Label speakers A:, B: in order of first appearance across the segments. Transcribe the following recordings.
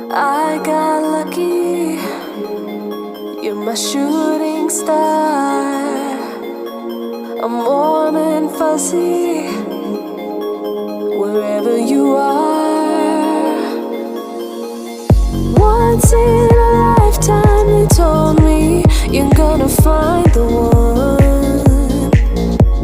A: I got lucky, you're my shooting star. I'm warm and fuzzy wherever you are. Once in a lifetime they told me you're gonna find the one.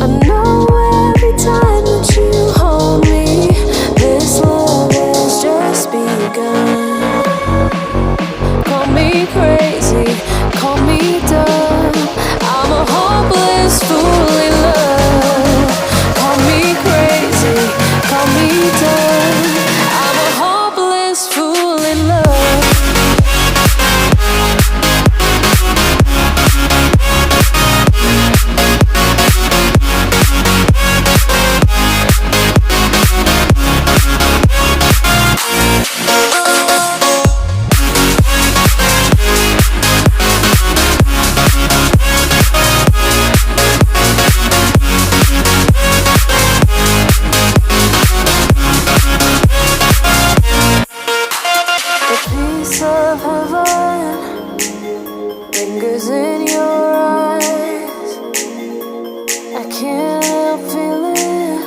A: I know every time that you hold me, this love has just begun. Call me crazy, call me dumb, I'm a hopeless fool in love. Call me crazy, call me dumb, I'm a hopeless fool in love. Fingers in your eyes, I can't help feeling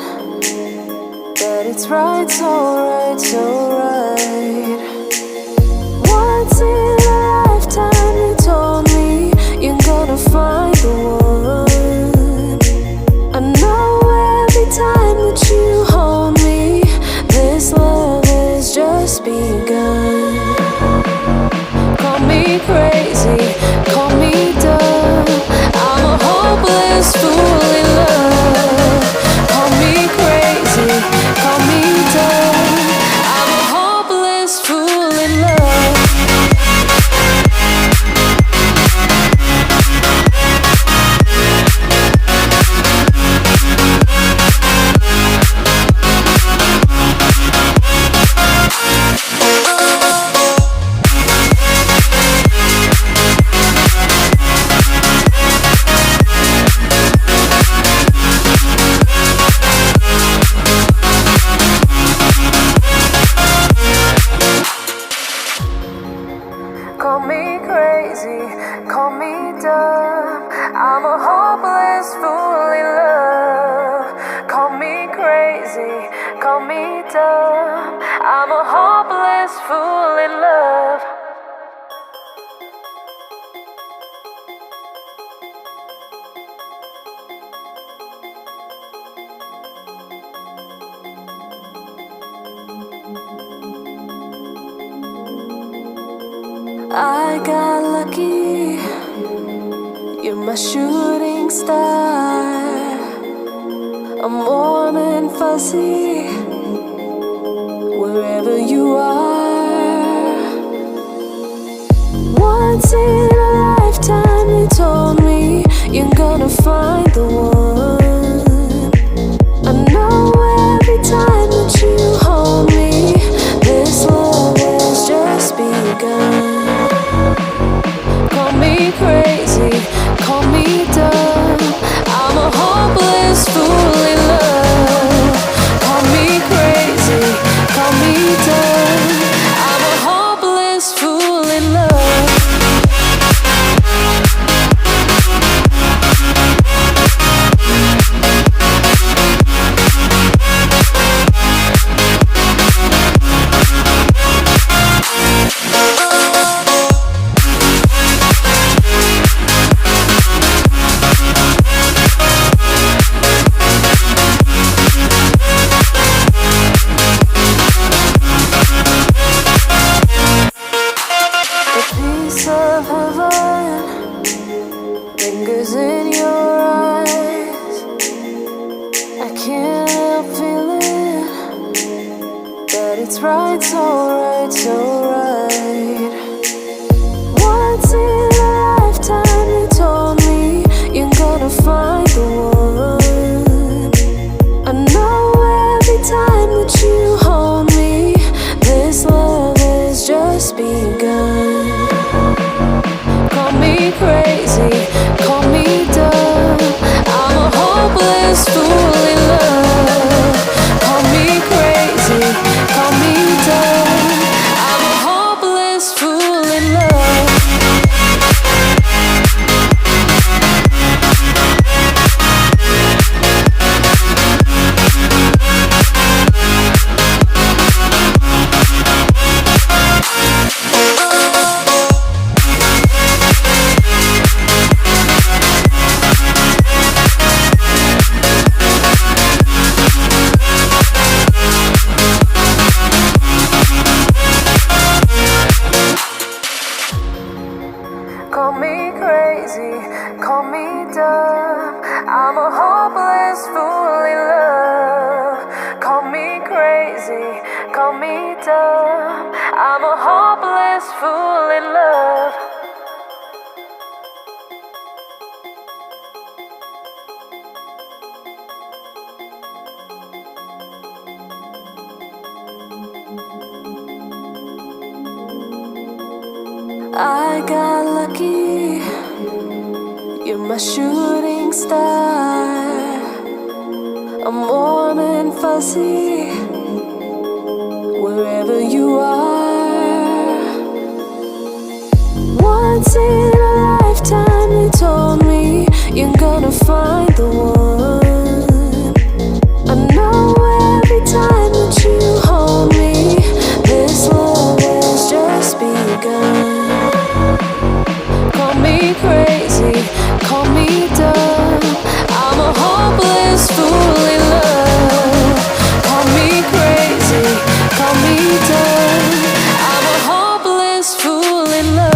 A: that it's right, so right, so right. Once in a lifetime they told me you're gonna find the one. I know every time that you hold me, this love has just begun. Call me crazy, call me dumb, I'm a hopeless fool in love. Call me crazy, call me dumb, I'm a hopeless fool in love. Call me crazy, call me dumb, I'm a hopeless fool in love. Call me crazy, call me dumb, I'm a hopeless fool in love. I got lucky, you're my shooting star. I'm warm and fuzzy wherever you are. Once in a lifetime they told me you're gonna find the one. I know every time that you hold me, this love has just begun. Call me crazy, call me dumb, I'm a hopeless fool in love. Call me crazy, call me dumb, I'm a hopeless fool in love. Fingers in your eyes, I can't help feeling that it's right, so right, so right. Once in a lifetime they told me you're gonna find the one. I know every time that you hold me, this love has just begun. Call me crazy, call me dumb, I'm a hopeless fool in love. Call me crazy, call me dumb, I'm a hopeless call me dumb. I'm a hopeless fool in love. I got lucky, you're my shooting star. I'm warm and fuzzy wherever you are. Once in a lifetime they told me you're gonna find the one. I know every time that you hold me, this love has just begun. Call me crazy, call me dumb. I'm a hopeless fool in love. Call me crazy, call me dumb. I'm a hopeless fool in love.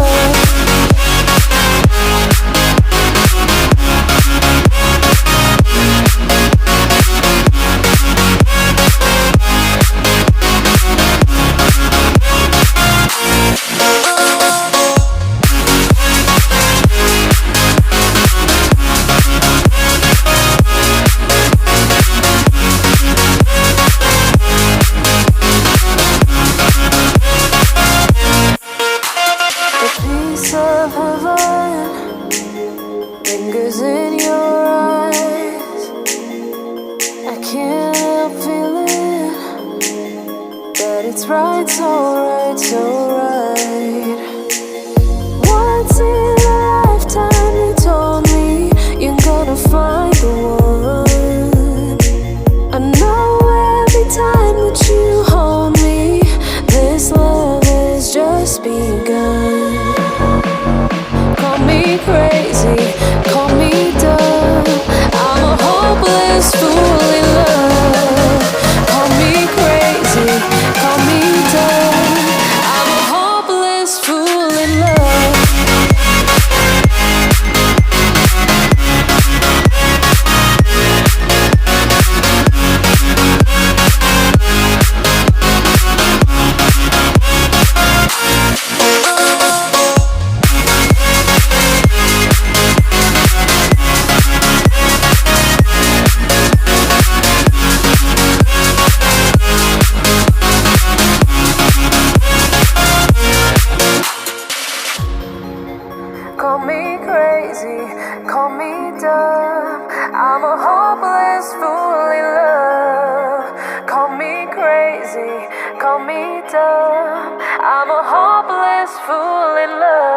A: Of heaven lingers in your eyes. I can't help feeling that it's right, so right, so right. Once in a lifetime they told me you're gonna find the one. I know every time that you hold me, this love has just begun. Call me crazy, call me dumb. I'm a hopeless fool in love. Call me crazy, call me dumb. I'm a hopeless fool in love. Call me crazy, call me dumb. I'm a hopeless fool in love. Call me crazy, call me dumb. I'm a hopeless fool in love.